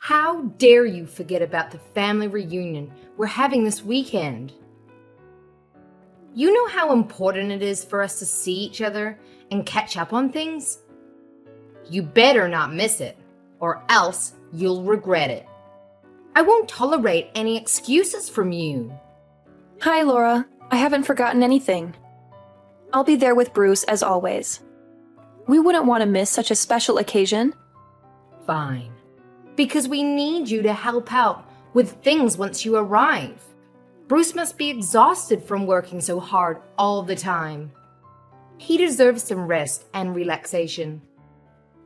How dare you forget about the family reunion we're having this weekend? You know how important it is for us to see each other and catch up on things? You better not miss it, or else you'll regret it. I won't tolerate any excuses from you. Hi, Laura. I haven't forgotten anything. I'll be there with Bruce as always. We wouldn't want to miss such a special occasion. Fine. Because we need you to help out with things once you arrive. Bruce must be exhausted from working so hard all the time. He deserves some rest and relaxation.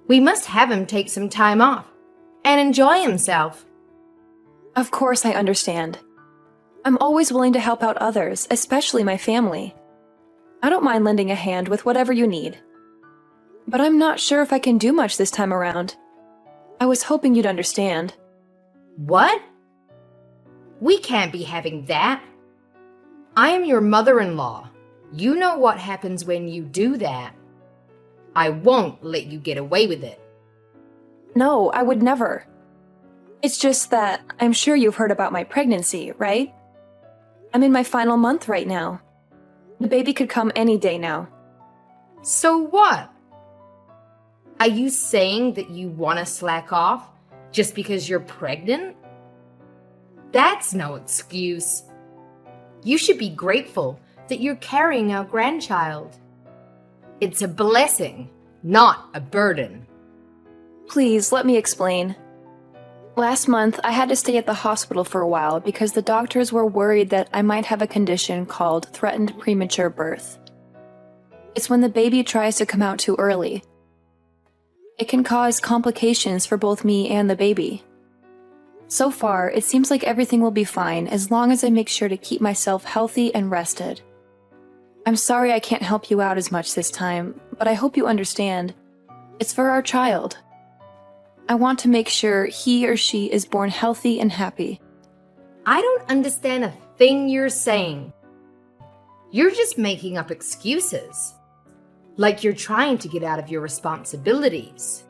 We must have him take some time off and enjoy himself. Of course, I understand. I'm always willing to help out others, especially my family. I don't mind lending a hand with whatever you need. But I'm not sure if I can do much this time around. I was hoping you'd understand. What? We can't be having that. I am your mother-in-law. You know what happens when you do that. I won't let you get away with it. No, I would never. It's just that I'm sure you've heard about my pregnancy, right? I'm in my final month right now. The baby could come any day now. So what? Are you saying that you want to slack off just because you're pregnant? That's no excuse. You should be grateful that you're carrying our grandchild. It's a blessing, not a burden. Please, let me explain. Last month, I had to stay at the hospital for a while because the doctors were worried that I might have a condition called threatened premature birth. It's when the baby tries to come out too early. It can cause complications for both me and the baby. So far, it seems like everything will be fine as long as I make sure to keep myself healthy and rested. I'm sorry I can't help you out as much this time, but I hope you understand. It's for our child. I want to make sure he or she is born healthy and happy. I don't understand a thing you're saying. You're just making up excuses. Like you're trying to get out of your responsibilities.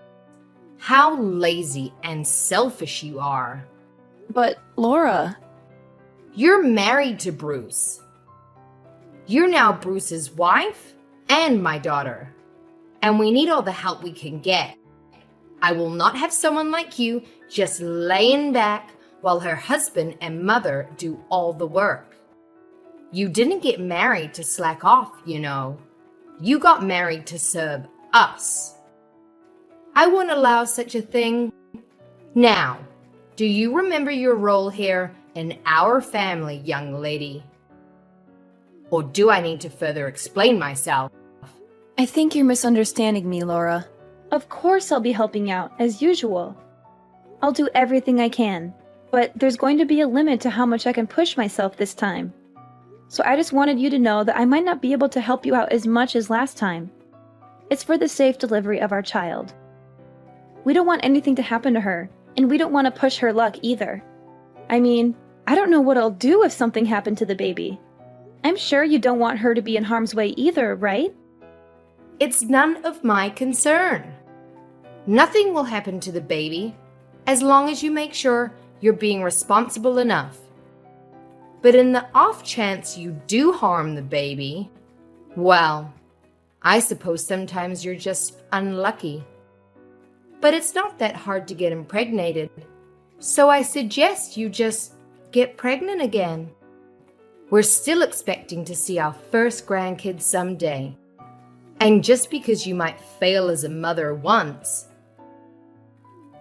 How lazy and selfish you are. But, Laura... You're married to Bruce. You're now Bruce's wife and my daughter. And we need all the help we can get. I will not have someone like you just laying back while her husband and mother do all the work. You didn't get married to slack off, you know. You got married to serve us. I won't allow such a thing. Now, do you remember your role here in our family, young lady? Or do I need to further explain myself? I think you're misunderstanding me, Laura. Of course I'll be helping out, as usual. I'll do everything I can, but there's going to be a limit to how much I can push myself this time. So I just wanted you to know that I might not be able to help you out as much as last time. It's for the safe delivery of our child. We don't want anything to happen to her, and we don't want to push her luck either. I mean, I don't know what I'll do if something happened to the baby. I'm sure you don't want her to be in harm's way either, right? It's none of my concern. Nothing will happen to the baby as long as you make sure you're being responsible enough. But in the off chance you do harm the baby, well, I suppose sometimes you're just unlucky. But it's not that hard to get impregnated, so I suggest you just get pregnant again. We're still expecting to see our first grandkids someday. And just because you might fail as a mother once,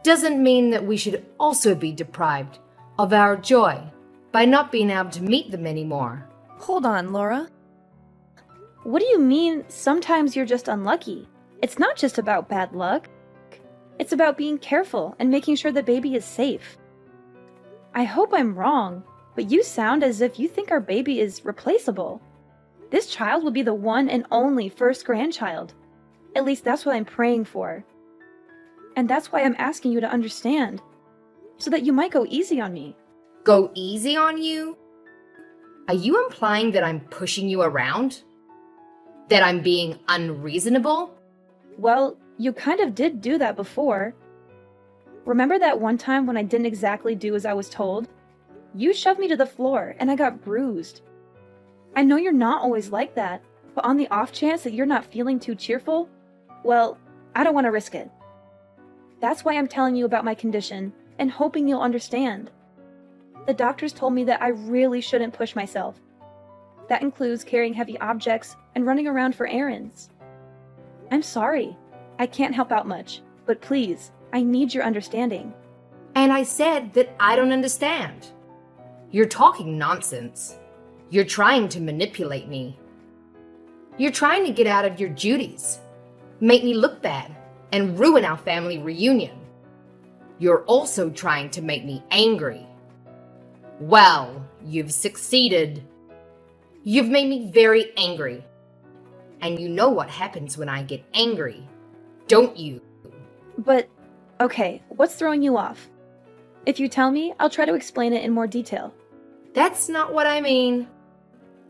doesn't mean that we should also be deprived of our joy by not being able to meet them anymore. Hold on, Laura. What do you mean, sometimes you're just unlucky? It's not just about bad luck. It's about being careful and making sure the baby is safe. I hope I'm wrong, but you sound as if you think our baby is replaceable. This child will be the one and only first grandchild. At least that's what I'm praying for. And that's why I'm asking you to understand, so that you might go easy on me. Go easy on you? Are you implying that I'm pushing you around? That I'm being unreasonable? Well, you kind of did do that before. remember that one time when I didn't exactly do as I was told? You shoved me to the floor and I got bruised. I know you're not always like that, but on the off chance that you're not feeling too cheerful, well, I don't want to risk it. That's why I'm telling you about my condition and hoping you'll understand. The doctors told me that I really shouldn't push myself. That includes carrying heavy objects and running around for errands. I'm sorry. I can't help out much, but please, I need your understanding. And I said that I don't understand. You're talking nonsense. You're trying to manipulate me. You're trying to get out of your duties, make me look bad, and ruin our family reunion. You're also trying to make me angry. Well, you've succeeded. You've made me very angry. And you know what happens when I get angry, don't you? But, okay, what's throwing you off? If you tell me, I'll try to explain it in more detail. That's not what I mean.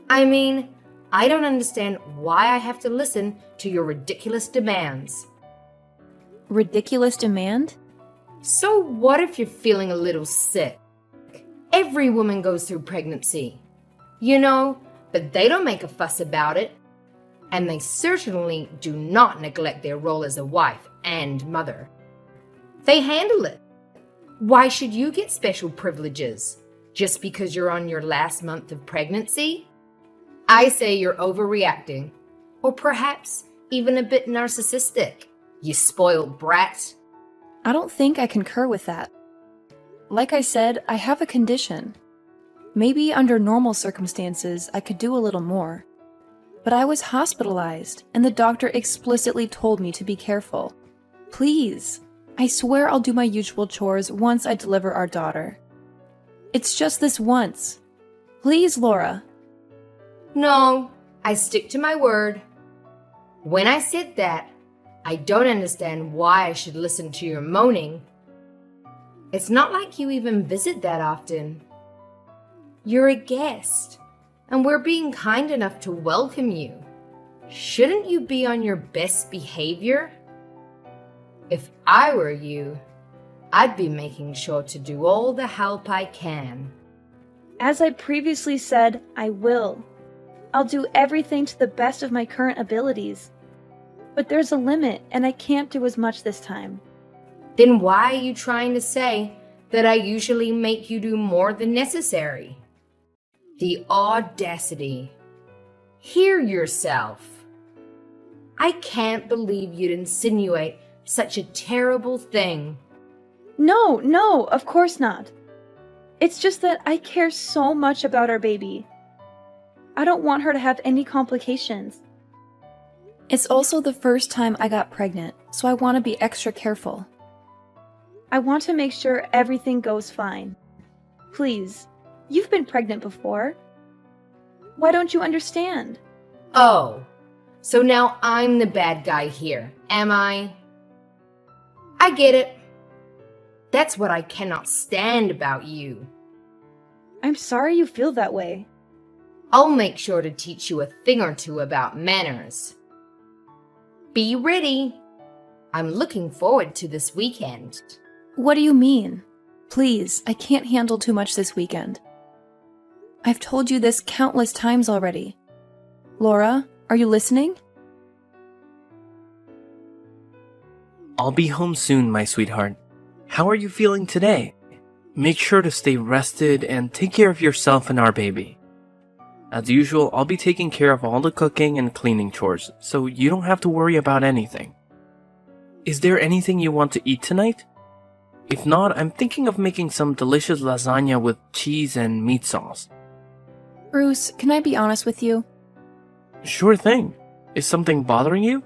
I mean, I don't understand why I have to listen to your ridiculous demands. Ridiculous demand? So what if you're feeling a little sick? Every woman goes through pregnancy. You know, but they don't make a fuss about it. And they certainly do not neglect their role as a wife and mother. They handle it. Why should you get special privileges just because you're on your last month of pregnancy? I say you're overreacting, or perhaps even a bit narcissistic, you spoiled brat. I don't think I concur with that. Like I said, I have a condition. Maybe under normal circumstances, I could do a little more. But I was hospitalized, and the doctor explicitly told me to be careful. Please, I swear I'll do my usual chores once I deliver our daughter. It's just this once. Please, Laura. No, I stick to my word. When I said that, I don't understand why I should listen to your moaning. It's not like you even visit that often. You're a guest, and we're being kind enough to welcome you. Shouldn't you be on your best behavior? If I were you, I'd be making sure to do all the help I can. As I previously said, I will. I'll do everything to the best of my current abilities. But there's a limit, and I can't do as much this time. Then why are you trying to say that I usually make you do more than necessary? The audacity. Hear yourself. I can't believe you'd insinuate such a terrible thing. No, of course not. It's just that I care so much about our baby. I don't want her to have any complications. It's also the first time I got pregnant, so I want to be extra careful. I want to make sure everything goes fine. Please, you've been pregnant before. Why don't you understand? Oh, so now I'm the bad guy here, am I? I get it. That's what I cannot stand about you. I'm sorry you feel that way. I'll make sure to teach you a thing or two about manners. Be ready. I'm looking forward to this weekend. What do you mean? Please, I can't handle too much this weekend. I've told you this countless times already. Laura, are you listening? I'll be home soon, my sweetheart. How are you feeling today? Make sure to stay rested and take care of yourself and our baby. As usual, I'll be taking care of all the cooking and cleaning chores, so you don't have to worry about anything. Is there anything you want to eat tonight? If not, I'm thinking of making some delicious lasagna with cheese and meat sauce. Bruce, can I be honest with you? Sure thing. Is something bothering you?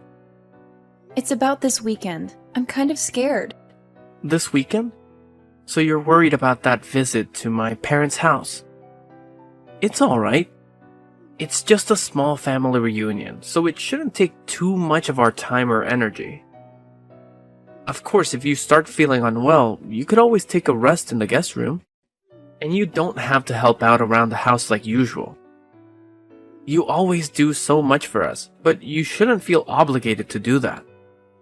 It's about this weekend. I'm kind of scared. This weekend? So you're worried about that visit to my parents' house? It's alright. It's just a small family reunion, so it shouldn't take too much of our time or energy. Of course, if you start feeling unwell, you could always take a rest in the guest room. And you don't have to help out around the house like usual. You always do so much for us, but you shouldn't feel obligated to do that.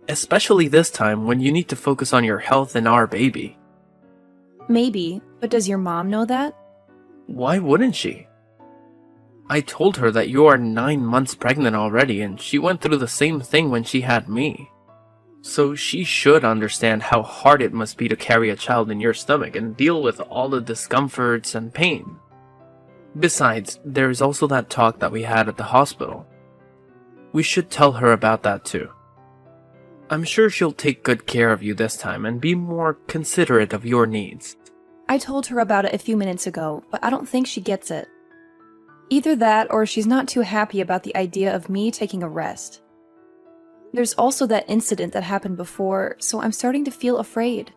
especially this time when you need to focus on your health and our baby. Maybe, but does your mom know that? Why wouldn't she? I told her that you are 9 months pregnant already, and she went through the same thing when she had me. So she should understand how hard it must be to carry a child in your stomach and deal with all the discomforts and pain. Besides, there's also that talk that we had at the hospital. We should tell her about that too. I'm sure she'll take good care of you this time and be more considerate of your needs. I told her about it a few minutes ago, but I don't think she gets it. Either that or she's not too happy about the idea of me taking a rest. There's also that incident that happened before, so I'm starting to feel afraid.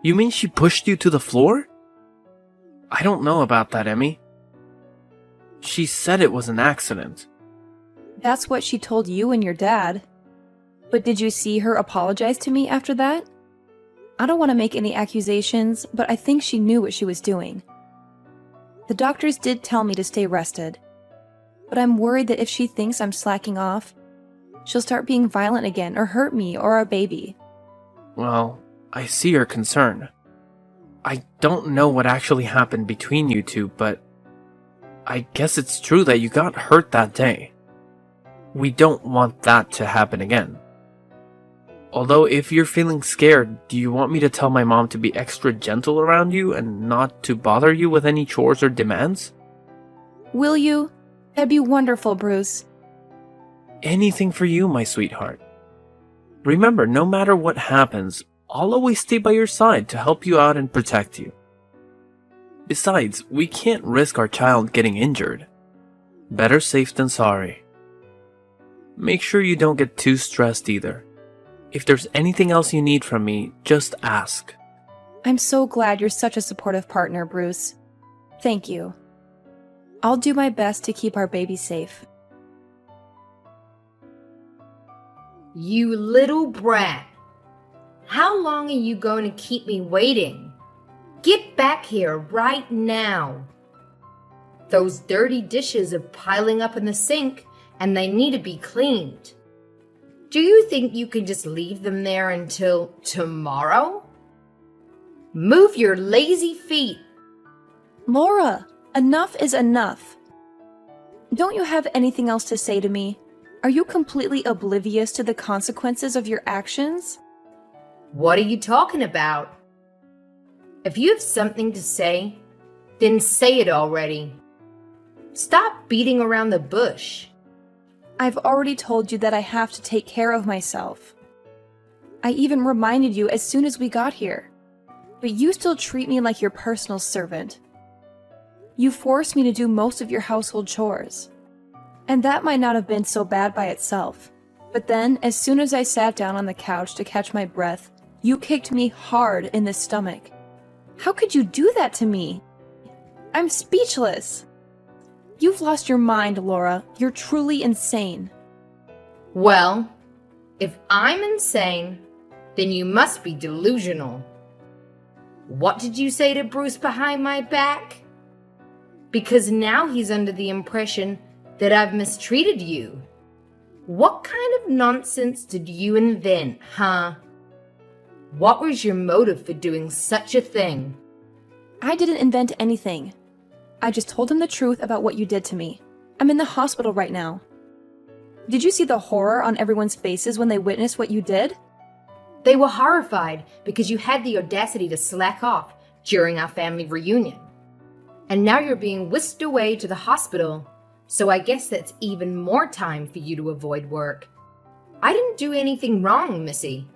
You mean she pushed you to the floor? I don't know about that, Emmy. She said it was an accident. That's what she told you and your dad. But did you see her apologize to me after that? I don't want to make any accusations, but I think she knew what she was doing. The doctors did tell me to stay rested, but I'm worried that if she thinks I'm slacking off, she'll start being violent again or hurt me or our baby. Well, I see your concern. I don't know what actually happened between you two, but I guess it's true that you got hurt that day. We don't want that to happen again. Although if you're feeling scared, do you want me to tell my mom to be extra gentle around you and not to bother you with any chores or demands? Will you? That'd be wonderful, Bruce. Anything for you, my sweetheart. Remember, no matter what happens, I'll always stay by your side to help you out and protect you. Besides, we can't risk our child getting injured. Better safe than sorry. Make sure you don't get too stressed either. If there's anything else you need from me, just ask. I'm so glad you're such a supportive partner, Bruce. Thank you. I'll do my best to keep our baby safe. You little brat. How long are you going to keep me waiting? Get back here right now. Those dirty dishes are piling up in the sink and they need to be cleaned. Do you think you can just leave them there until tomorrow? Move your lazy feet. Laura, enough is enough. Don't you have anything else to say to me? Are you completely oblivious to the consequences of your actions? What are you talking about? If you have something to say, then say it already. Stop beating around the bush. I've already told you that I have to take care of myself. I even reminded you as soon as we got here. But you still treat me like your personal servant. You force me to do most of your household chores. And that might not have been so bad by itself. But then, as soon as I sat down on the couch to catch my breath, you kicked me hard in the stomach. How could you do that to me? I'm speechless. You've lost your mind, Laura. You're truly insane. Well, if I'm insane, then you must be delusional. What did you say to Bruce behind my back? Because now he's under the impression that I've mistreated you. What kind of nonsense did you invent, huh? What was your motive for doing such a thing? I didn't invent anything. I just told him the truth about what you did to me. I'm in the hospital right now. Did you see the horror on everyone's faces when they witnessed what you did? They were horrified because you had the audacity to slack off during our family reunion. And now you're being whisked away to the hospital, so I guess that's even more time for you to avoid work. I didn't do anything wrong, Missy.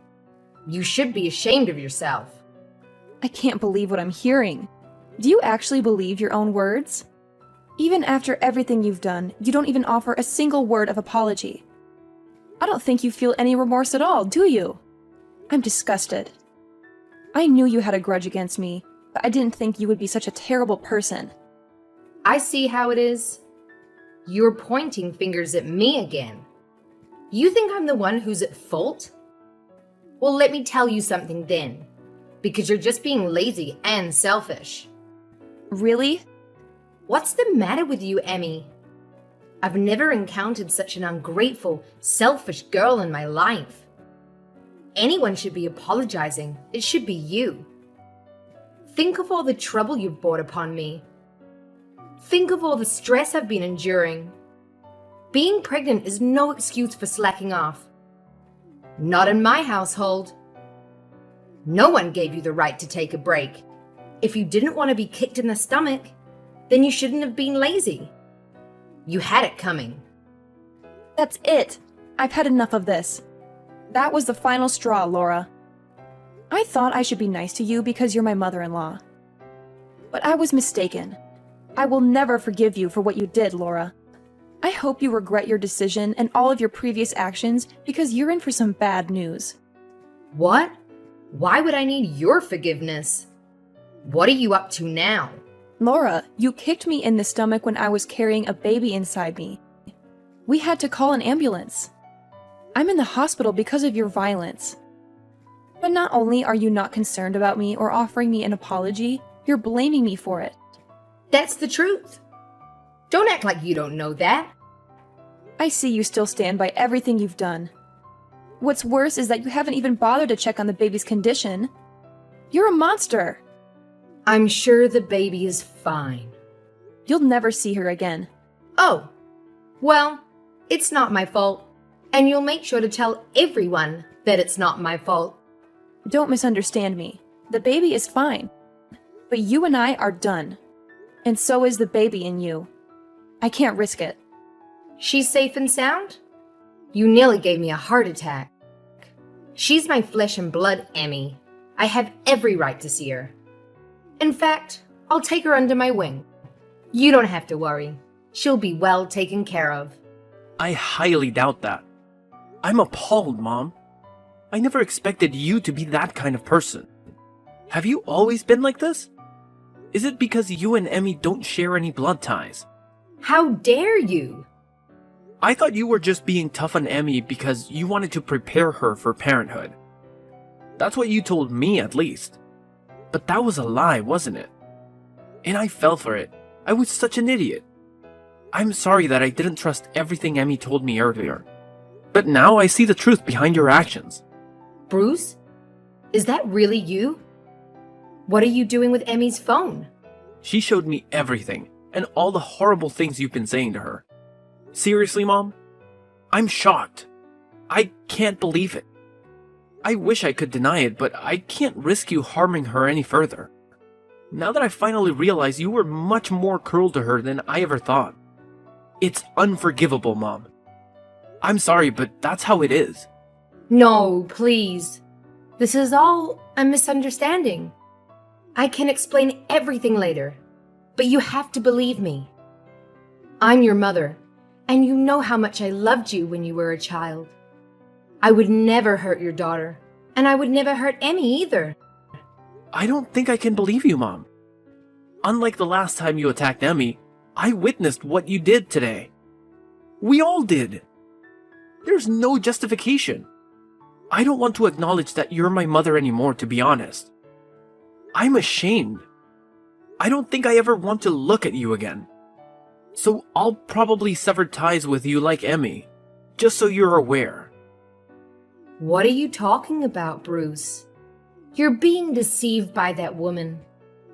You should be ashamed of yourself. I can't believe what I'm hearing. Do you actually believe your own words? Even after everything you've done, you don't even offer a single word of apology. I don't think you feel any remorse at all, do you? I'm disgusted. I knew you had a grudge against me, but I didn't think you would be such a terrible person. I see how it is. You're pointing fingers at me again. You think I'm the one who's at fault? Well, let me tell you something then, because you're just being lazy and selfish. Really? What's the matter with you, Emmy? I've never encountered such an ungrateful, selfish girl in my life. anyone should be apologizing, it should be you. Think of all the trouble you've brought upon me. Think of all the stress I've been enduring. Being pregnant is no excuse for slacking off. Not in my household. No one gave you the right to take a break. If you didn't want to be kicked in the stomach, then you shouldn't have been lazy. You had it coming. That's it. I've had enough of this. That was the final straw, Laura. I thought I should be nice to you because you're my mother-in-law. But I was mistaken. I will never forgive you for what you did, Laura. I hope you regret your decision and all of your previous actions because you're in for some bad news. What? Why would I need your forgiveness? What are you up to now? Laura, you kicked me in the stomach when I was carrying a baby inside me. We had to call an ambulance. I'm in the hospital because of your violence. But not only are you not concerned about me or offering me an apology, you're blaming me for it. That's the truth. Don't act like you don't know that. I see you still stand by everything you've done. What's worse is that you haven't even bothered to check on the baby's condition. You're a monster. I'm sure the baby is fine. You'll never see her again. Oh, well, it's not my fault. And you'll make sure to tell everyone that it's not my fault. Don't misunderstand me. The baby is fine. But you and I are done. And so is the baby in you. I can't risk it. She's safe and sound? You nearly gave me a heart attack. She's my flesh and blood, Emmy. I have every right to see her. In fact, I'll take her under my wing. You don't have to worry. She'll be well taken care of. I highly doubt that. I'm appalled, Mom. I never expected you to be that kind of person. Have you always been like this? Is it because you and Emmy don't share any blood ties? How dare you? I thought you were just being tough on Emmy because you wanted to prepare her for parenthood. That's what you told me, at least. But that was a lie, wasn't it? And I fell for it. I was such an idiot. I'm sorry that I didn't trust everything Emmy told me earlier. But now I see the truth behind your actions. Bruce? Is that really you? What are you doing with Emmy's phone? She showed me everything, and all the horrible things you've been saying to her. Seriously, Mom? I'm shocked. I can't believe it. I wish I could deny it, but I can't risk you harming her any further. Now that I finally realize you were much more cruel to her than I ever thought. It's unforgivable, Mom. I'm sorry, but that's how it is. No, please. This is all a misunderstanding. I can explain everything later, but you have to believe me. I'm your mother, and you know how much I loved you when you were a child. I would never hurt your daughter, and I would never hurt Emmy either. I don't think I can believe you, Mom. Unlike the last time you attacked Emmy, I witnessed what you did today. We all did. There's no justification. I don't want to acknowledge that you're my mother anymore, to be honest. I'm ashamed. I don't think I ever want to look at you again. So I'll probably sever ties with you like Emmy, just so you're aware. What are you talking about, Bruce? You're being deceived by that woman.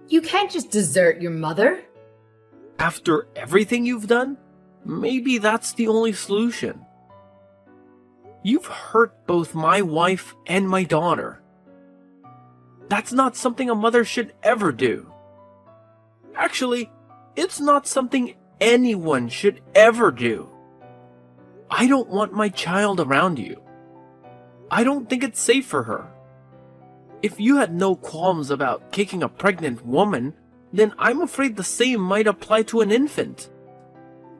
You can't just desert your mother. After everything you've done, maybe that's the only solution. You've hurt both my wife and my daughter. That's not something a mother should ever do. Actually, it's not something anyone should ever do. I don't want my child around you. I don't think it's safe for her. If you had no qualms about kicking a pregnant woman, then I'm afraid the same might apply to an infant.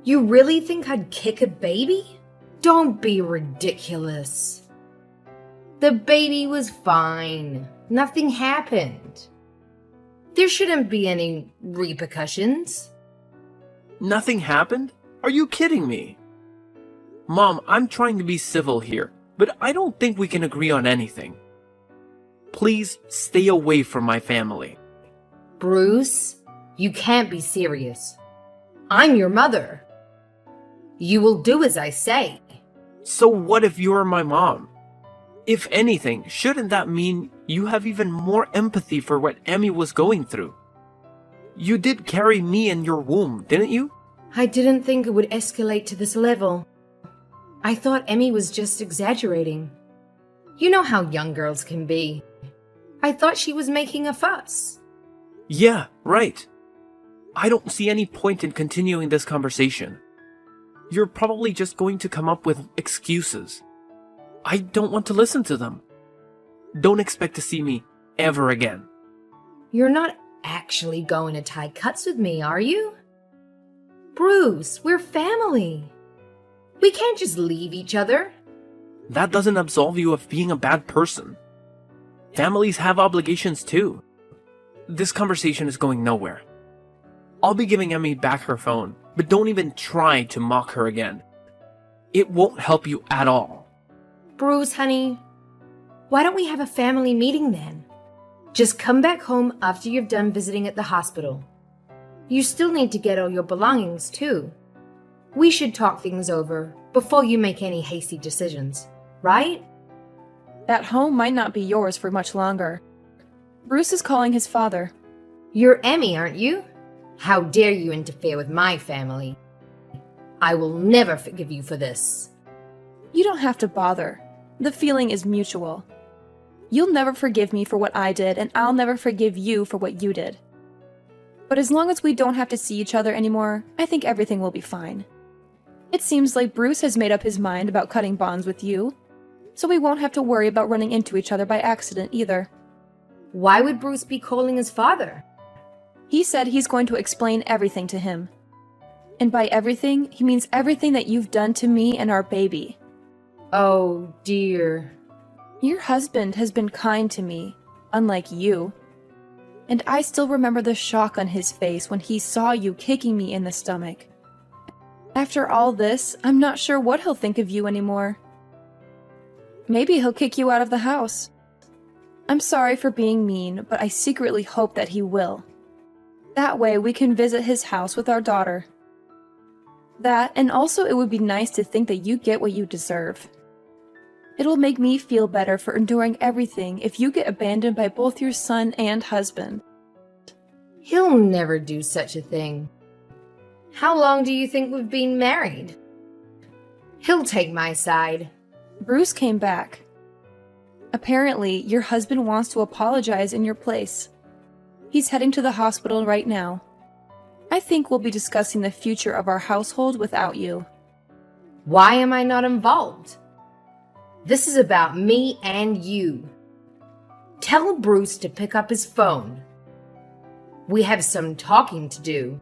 You really think I'd kick a baby? Don't be ridiculous. The baby was fine. Nothing happened. There shouldn't be any repercussions. Nothing happened? Are you kidding me? Mom, I'm trying to be civil here, but I don't think we can agree on anything. Please stay away from my family. Bruce, you can't be serious. I'm your mother. You will do as I say. So what if you're my mom? If anything, shouldn't that mean you have even more empathy for what Emmy was going through? You did carry me in your womb, didn't you? I didn't think it would escalate to this level. I thought Emmy was just exaggerating. You know how young girls can be. I thought she was making a fuss. Yeah, right. I don't see any point in continuing this conversation. You're probably just going to come up with excuses. I don't want to listen to them. Don't expect to see me ever again. You're not actually going to tie cuts with me, are you? Bruce, we're family. We can't just leave each other. That doesn't absolve you of being a bad person. Families have obligations too. This conversation is going nowhere. I'll be giving Emmy back her phone, but don't even try to mock her again. It won't help you at all. Bruce, honey, why don't we have a family meeting then? Just come back home after you've done visiting at the hospital. You still need to get all your belongings too. We should talk things over before you make any hasty decisions, right? That home might not be yours for much longer. Bruce is calling his father. You're Emmy, aren't you? How dare you interfere with my family? I will never forgive you for this. You don't have to bother. The feeling is mutual. You'll never forgive me for what I did, and I'll never forgive you for what you did. But as long as we don't have to see each other anymore, I think everything will be fine. It seems like Bruce has made up his mind about cutting bonds with you, so we won't have to worry about running into each other by accident either. Why would Bruce be calling his father? He said he's going to explain everything to him. And by everything, he means everything that you've done to me and our baby. Oh, dear. Your husband has been kind to me, unlike you. And I still remember the shock on his face when he saw you kicking me in the stomach. After all this, I'm not sure what he'll think of you anymore. Maybe he'll kick you out of the house. I'm sorry for being mean, but I secretly hope that he will. That way we can visit his house with our daughter. That, and also it would be nice to think that you get what you deserve. It'll make me feel better for enduring everything if you get abandoned by both your son and husband. He'll never do such a thing. How long do you think we've been married? He'll take my side. Bruce came back. Apparently, your husband wants to apologize in your place. He's heading to the hospital right now. I think we'll be discussing the future of our household without you. Why am I not involved? This is about me and you. Tell Bruce to pick up his phone. We have some talking to do.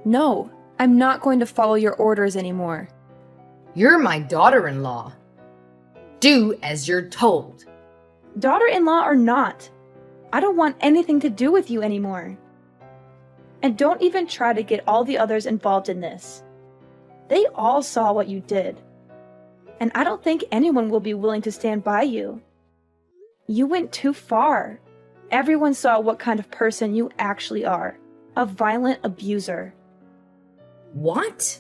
No, I'm not going to follow your orders anymore. You're my daughter-in-law. Do as you're told. Daughter-in-law or not, I don't want anything to do with you anymore. And don't even try to get all the others involved in this. They all saw what you did. And I don't think anyone will be willing to stand by you. You went too far. Everyone saw what kind of person you actually are. A violent abuser. What?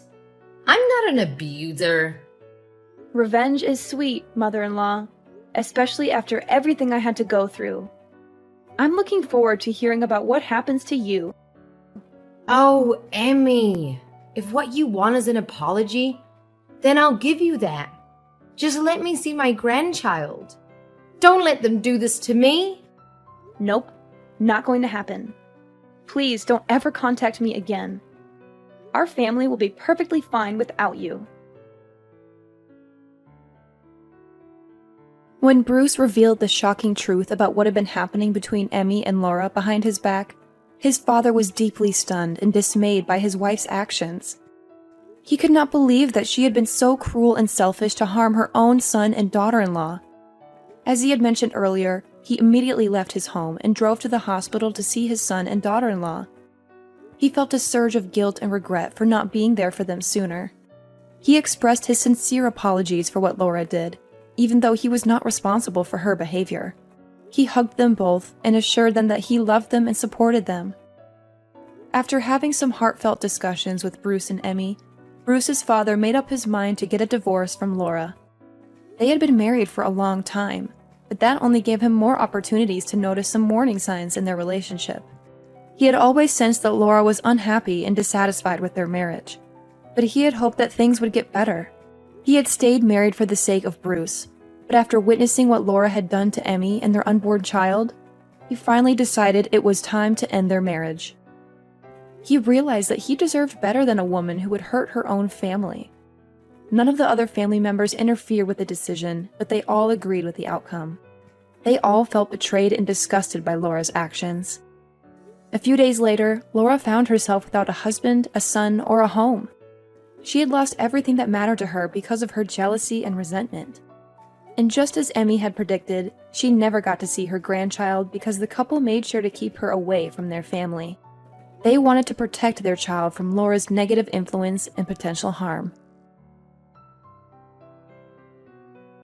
I'm not an abuser. Revenge is sweet, mother-in-law, especially after everything I had to go through. I'm looking forward to hearing about what happens to you. Oh, Emmy, if what you want is an apology, then I'll give you that. Just let me see my grandchild. Don't let them do this to me. Nope, not going to happen. Please don't ever contact me again. Our family will be perfectly fine without you. When Bruce revealed the shocking truth about what had been happening between Emmy and Laura behind his back, his father was deeply stunned and dismayed by his wife's actions. He could not believe that she had been so cruel and selfish to harm her own son and daughter-in-law. As he had mentioned earlier, he immediately left his home and drove to the hospital to see his son and daughter-in-law. He felt a surge of guilt and regret for not being there for them sooner. He expressed his sincere apologies for what Laura did, even though he was not responsible for her behavior. He hugged them both and assured them that he loved them and supported them. After having some heartfelt discussions with Bruce and Emmy, Bruce's father made up his mind to get a divorce from Laura. They had been married for a long time, but that only gave him more opportunities to notice some warning signs in their relationship. He had always sensed that Laura was unhappy and dissatisfied with their marriage, but he had hoped that things would get better. He had stayed married for the sake of Bruce, but after witnessing what Laura had done to Emmy and their unborn child, he finally decided it was time to end their marriage. He realized that he deserved better than a woman who would hurt her own family. None of the other family members interfered with the decision, but they all agreed with the outcome. They all felt betrayed and disgusted by Laura's actions. A few days later, Laura found herself without a husband, a son, or a home. She had lost everything that mattered to her because of her jealousy and resentment. And just as Emmy had predicted, she never got to see her grandchild because the couple made sure to keep her away from their family. They wanted to protect their child from Laura's negative influence and potential harm.